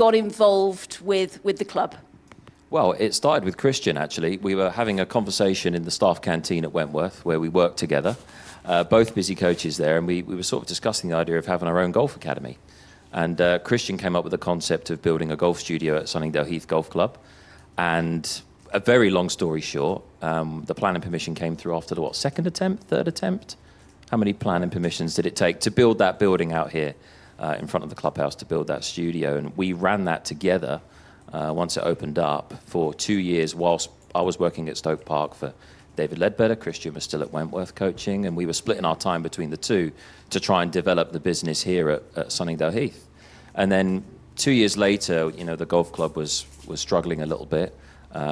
got involved with the club? Well, it started with Christian, actually. We were having a conversation in the staff canteen at Wentworth, where we worked together, both busy coaches there, and we were sort of discussing the idea of having our own golf academy. And Christian came up with the concept of building a golf studio at Sunningdale Heath Golf Club. And a very long story short, the planning permission came through after the, second attempt, third attempt? How many planning permissions did it take to build that building out here in front of the clubhouse, to build that studio? And we ran that together once it opened up for 2 years whilst I was working at Stoke Park for David Ledbetter. Christian was still at Wentworth coaching, and we were splitting our time between the two to try and develop the business here at Sunningdale Heath. And then 2 years later, the golf club was struggling a little bit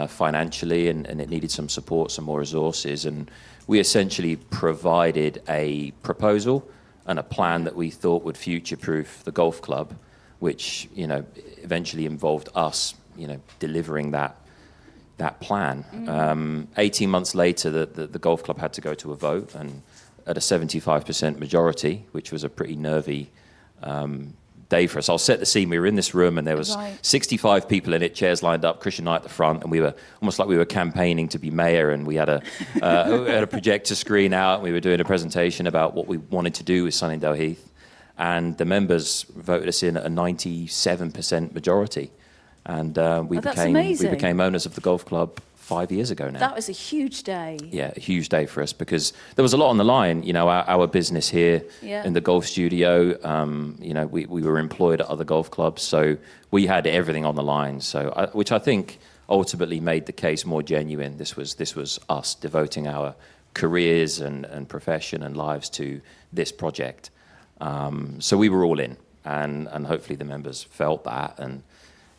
financially, and it needed some support, some more resources. And we essentially provided a proposal and a plan that we thought would future-proof the golf club, which, eventually involved us, delivering that plan. 18 months later, the golf club had to go to a vote, and at a 75% majority, which was a pretty nervy day for us. I'll set the scene. We were in this room, and there was 65 people in it, chairs lined up, Christian and I at the front, and we were almost like we were campaigning to be mayor, and we had a projector screen out, and we were doing a presentation about what we wanted to do with Sunningdale Heath. And the members voted us in at a 97% majority. And we became owners of the golf club 5 years ago now. That was a huge day. Yeah, a huge day for us, because there was a lot on the line. Our business here in the golf studio, we were employed at other golf clubs. So we had everything on the line. So, which I think ultimately made the case more genuine. This was us devoting our careers and profession and lives to this project. So we were all in, and hopefully the members felt that. And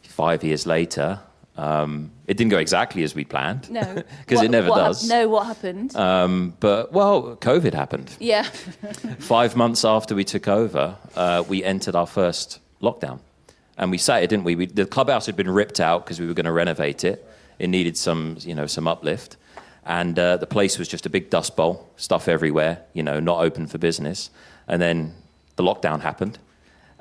5 years later, it didn't go exactly as we planned. No, because it never does. What happened? But COVID happened. Yeah. 5 months after we took over, we entered our first lockdown, and we sat it, didn't we? The clubhouse had been ripped out because we were going to renovate it. It needed some uplift, and the place was just a big dust bowl, stuff everywhere. Not open for business, and then the lockdown happened,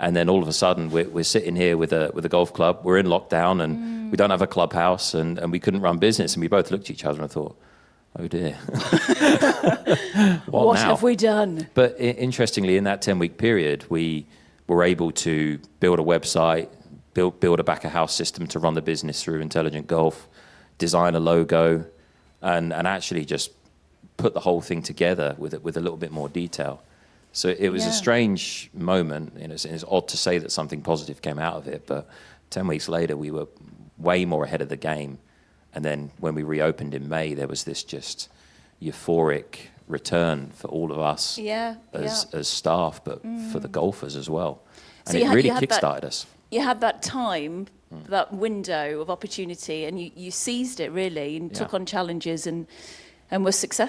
and then all of a sudden we're sitting here with a golf club. We're in lockdown, and we don't have a clubhouse, and we couldn't run business. And we both looked at each other and thought, oh dear, what now? Have we done? But interestingly, in that 10-week period, we were able to build a website, build a back-of-house system to run the business through Intelligent Golf, design a logo, and actually just put the whole thing together with a little bit more detail. So it was a strange moment. It's odd to say that something positive came out of it, but 10 weeks later, we were way more ahead of the game. And then when we reopened in May, there was this just euphoric return for all of us as staff, but for the golfers as well. And so it really kickstarted us. You had that time, that window of opportunity, and you seized it, really, and took on challenges and were successful.